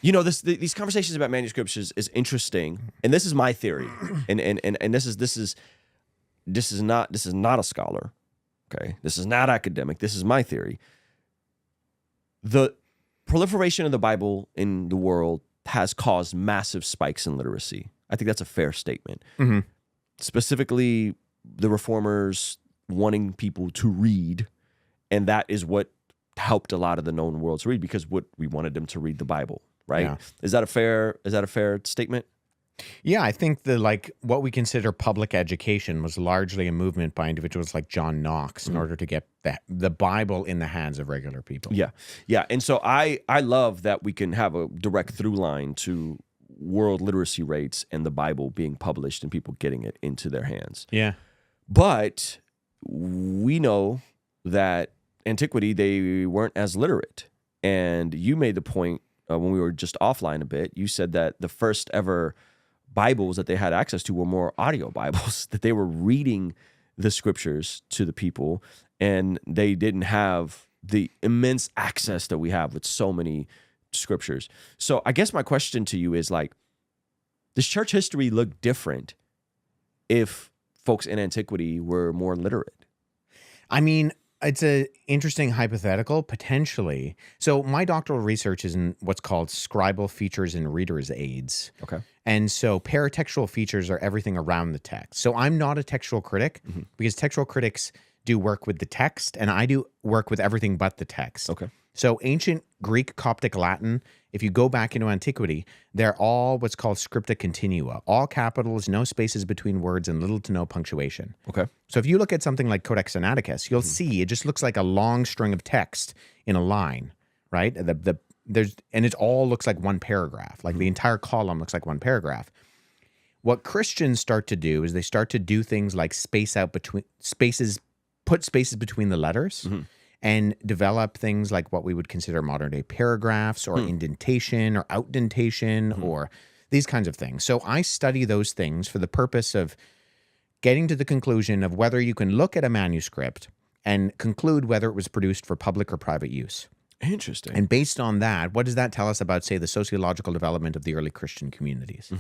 these conversations about manuscripts is interesting, and this is my theory, and this is not a scholar, okay? This is not academic. This is my theory. The proliferation of the Bible in the world has caused massive spikes in literacy. I think that's a fair statement. Mm-hmm. Specifically, the Reformers wanting people to read, and that is what helped a lot of the known world to read, because we wanted them to read the Bible, right? Yeah. Is that a fair statement? Yeah, I think what we consider public education was largely a movement by individuals like John Knox in order to get the Bible in the hands of regular people. Yeah. Yeah. And so I love that we can have a direct through line to world literacy rates and the Bible being published and people getting it into their hands. Yeah. But we know that antiquity, they weren't as literate. And you made the point when we were just offline a bit, you said that the first ever Bibles that they had access to were more audio Bibles, that they were reading the scriptures to the people, and they didn't have the immense access that we have with so many scriptures. So I guess my question to you is, like, does church history look different if folks in antiquity were more literate? I mean, it's an interesting hypothetical, potentially. So my doctoral research is in what's called scribal features and reader's aids. Okay. And so paratextual features are everything around the text. So I'm not a textual critic because textual critics do work with the text, and I do work with everything but the text. Okay. So ancient Greek, Coptic, Latin, if you go back into antiquity, they're all what's called scripta continua, all capitals, no spaces between words, and little to no punctuation. Okay. So if you look at something like Codex Sinaiticus, you'll see it just looks like a long string of text in a line, right? And it all looks like one paragraph. Like the entire column looks like one paragraph. What Christians start to do is they start to do things like put spaces between the letters, and develop things like what we would consider modern day paragraphs or indentation or outdentation or these kinds of things. So I study those things for the purpose of getting to the conclusion of whether you can look at a manuscript and conclude whether it was produced for public or private use. Interesting. And based on that, what does that tell us about, say, the sociological development of the early Christian communities?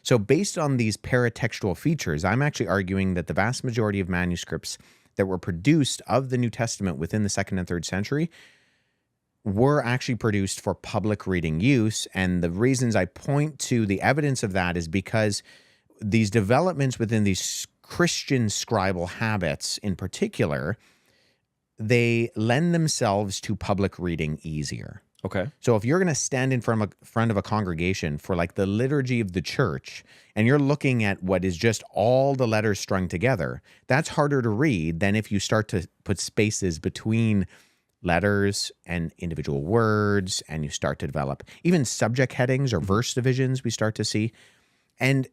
So based on these paratextual features, I'm actually arguing that the vast majority of manuscripts that were produced of the New Testament within the 2nd and 3rd century were actually produced for public reading use. And the reasons I point to the evidence of that is because these developments within these Christian scribal habits in particular, they lend themselves to public reading easier. Okay. So if you're going to stand in front of a congregation for like the liturgy of the church, and you're looking at what is just all the letters strung together, that's harder to read than if you start to put spaces between letters and individual words, and you start to develop even subject headings or verse divisions we start to see. And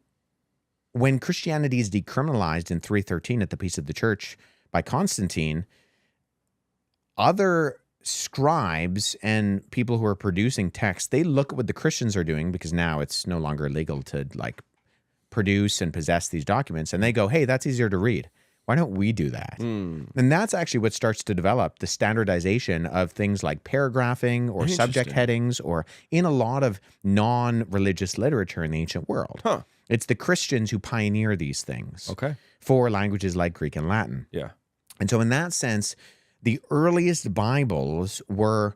when Christianity is decriminalized in 313 at the Peace of the Church by Constantine, other scribes and people who are producing text, they look at what the Christians are doing, because now it's no longer illegal to like produce and possess these documents, and they go, hey, that's easier to read. Why don't we do that? And that's actually what starts to develop the standardization of things like paragraphing or subject headings, or in a lot of non-religious literature in the ancient world. It's the Christians who pioneer these things for languages like Greek and Latin. Yeah. And so in that sense, the earliest Bibles were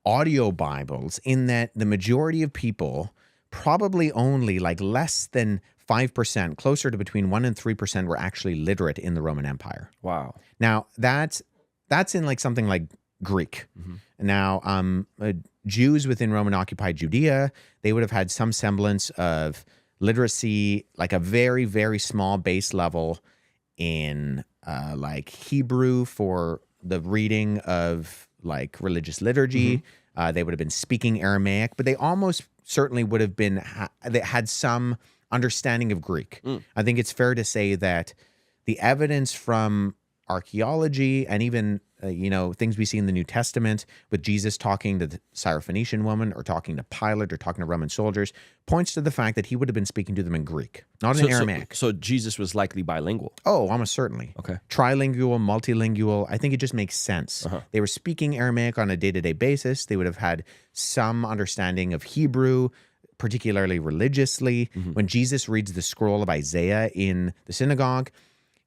audio Bibles, in that the majority of people, probably only like less than 5%, closer to between 1% and 3%, were actually literate in the Roman Empire. Wow. Now, that's in like something like Greek. Now, Jews within Roman-occupied Judea, they would have had some semblance of literacy, like a very, very small base level in like Hebrew for the reading of like religious liturgy. They would have been speaking Aramaic, but they almost certainly would have been, they had some understanding of Greek. I think it's fair to say that the evidence from archaeology and even things we see in the New Testament with Jesus talking to the Syrophoenician woman or talking to Pilate or talking to Roman soldiers points to the fact that he would have been speaking to them in Greek, not in Aramaic. So Jesus was likely bilingual. Oh, almost certainly. Okay. Trilingual, multilingual. I think it just makes sense. They were speaking Aramaic on a day-to-day basis. They would have had some understanding of Hebrew, particularly religiously. When Jesus reads the scroll of Isaiah in the synagogue,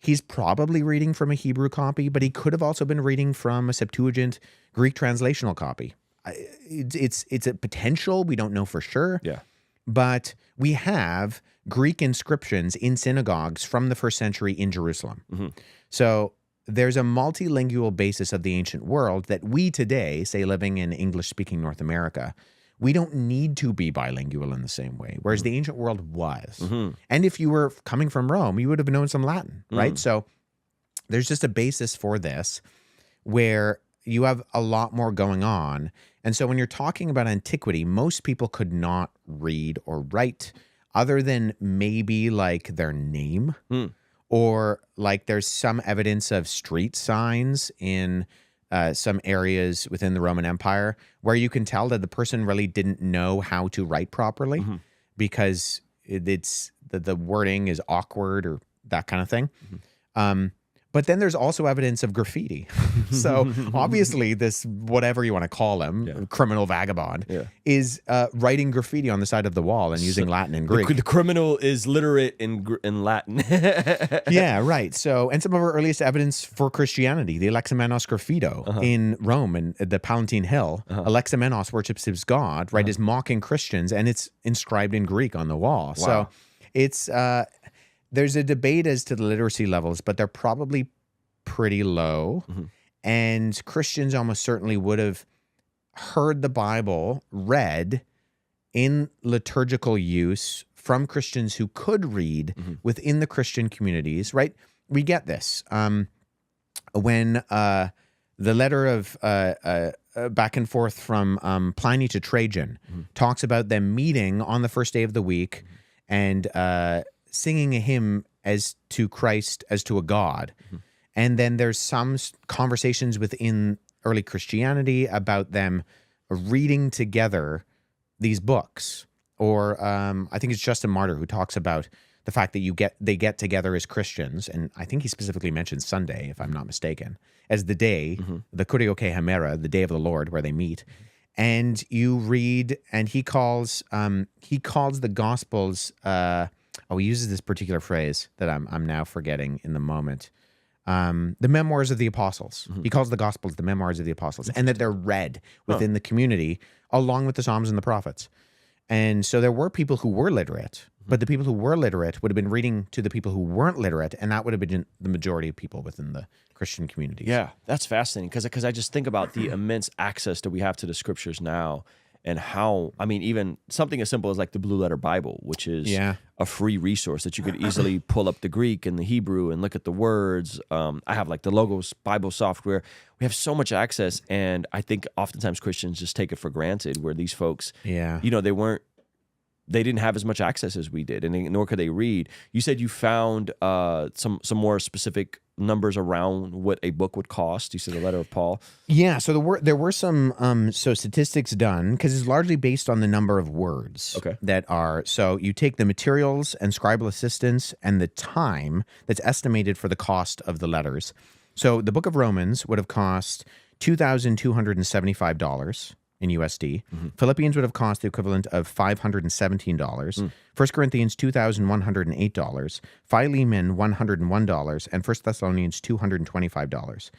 he's probably reading from a Hebrew copy, but he could have also been reading from a Septuagint Greek translational copy. It's a potential. We don't know for sure. Yeah. But we have Greek inscriptions in synagogues from the first century in Jerusalem. So there's a multilingual basis of the ancient world that we today, say living in English-speaking North America, we don't need to be bilingual in the same way, whereas the ancient world was. And if you were coming from Rome, you would have known some Latin, right? So there's just a basis for this where you have a lot more going on. And so when you're talking about antiquity, most people could not read or write other than maybe like their name or like there's some evidence of street signs in some areas within the Roman Empire where you can tell that the person really didn't know how to write properly because it's the wording is awkward or that kind of thing. But then there's also evidence of graffiti. So obviously this, whatever you want to call him, criminal vagabond, is writing graffiti on the side of the wall and using Latin and Greek. The criminal is literate in Latin. Yeah, right. So, and some of our earliest evidence for Christianity, the Alexamenos graffito in Rome and the Palatine Hill. Alexamenos worships his god, right, is mocking Christians, and it's inscribed in Greek on the wall. Wow. So it's... there's a debate as to the literacy levels, but they're probably pretty low. And Christians almost certainly would have heard the Bible read in liturgical use from Christians who could read within the Christian communities, right? We get this. When the letter of back and forth from Pliny to Trajan talks about them meeting on the first day of the week and singing a hymn as to Christ, as to a God. And then there's some conversations within early Christianity about them reading together these books. Or I think it's Justin Martyr who talks about the fact that they get together as Christians. And I think he specifically mentions Sunday, if I'm not mistaken, as the day, the Kurioke Hemera, the day of the Lord, where they meet. And you read, and he calls the Gospels... he uses this particular phrase that I'm now forgetting in the moment. The memoirs of the apostles. He calls the Gospels the memoirs of the apostles, and that they're read within the community along with the Psalms and the prophets. And so there were people who were literate, but the people who were literate would have been reading to the people who weren't literate, and that would have been the majority of people within the Christian communities. Yeah, that's fascinating because I just think about the immense access that we have to the scriptures now. And how, I mean, even something as simple as like the Blue Letter Bible, which is a free resource that you could easily pull up the Greek and the Hebrew and look at the words. I have like the Logos Bible software. We have so much access. And I think oftentimes Christians just take it for granted where these folks, they didn't have as much access as we did, and nor could they read. You said you found some more specific numbers around what a book would cost. You said the letter of Paul. Yeah, so there were some statistics done because it's largely based on the number of words that are. So you take the materials and scribal assistance and the time that's estimated for the cost of the letters. So the Book of Romans would have cost $2,275 in USD. Philippians would have cost the equivalent of $517. 1 Corinthians, $2,108. Philemon, $101. And 1 Thessalonians, $225.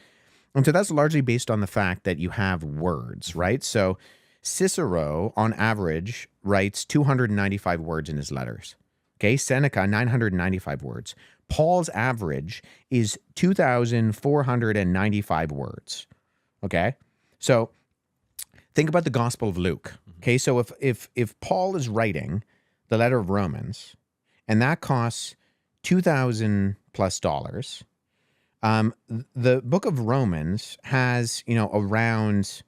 And so that's largely based on the fact that you have words, right? So Cicero, on average, writes 295 words in his letters. Okay, Seneca, 995 words. Paul's average is 2,495 words. Okay, so think about the Gospel of Luke. Okay, so if Paul is writing the letter of Romans, and that costs $2,000 plus, the book of Romans has around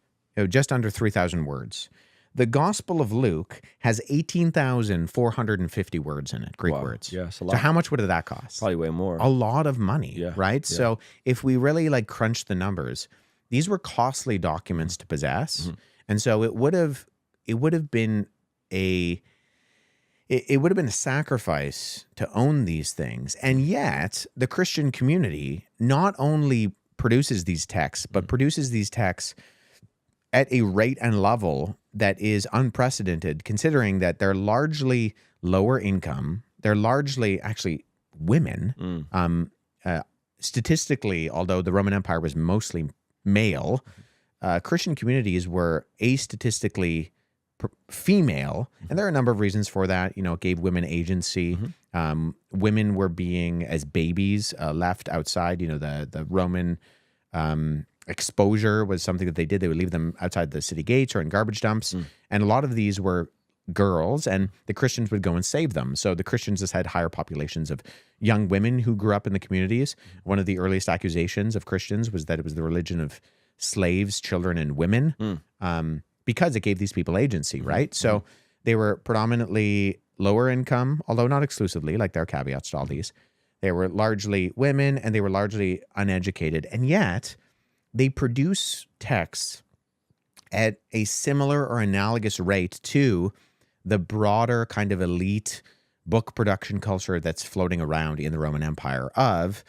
just under 3,000 words. the Gospel of Luke has 18,450 words in it, Greek words. Yeah, it's a lot. So how much would that cost? Probably way more. A lot of money, Yeah, right? yeah. So if we really like crunch the numbers, these were costly documents to possess. And so it would have been a sacrifice to own these things. And yet the Christian community not only produces these texts, but produces these texts at a rate and level that is unprecedented, considering that they're largely lower income. They're largely actually women. Statistically, although the Roman Empire was mostly male, Christian communities were astatistically female, and there are a number of reasons for that. You know, it gave women agency. Women were being, as babies, left outside. You know, the Roman exposure was something that they did. They would leave them outside the city gates or in garbage dumps, and a lot of these were girls, and the Christians would go and save them. So the Christians just had higher populations of young women who grew up in the communities. One of the earliest accusations of Christians was that it was the religion of slaves, children, and women, because it gave these people agency, right? So they were predominantly lower income, although not exclusively, like there are caveats to all these. They were largely women, and they were largely uneducated, and yet they produce texts at a similar or analogous rate to the broader kind of elite book production culture that's floating around in the Roman Empire of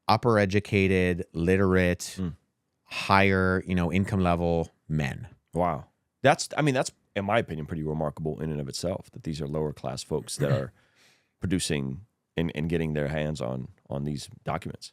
upper educated, literate, higher, income level men. Wow. That's in my opinion pretty remarkable in and of itself, that these are lower class folks that are producing and getting their hands on these documents.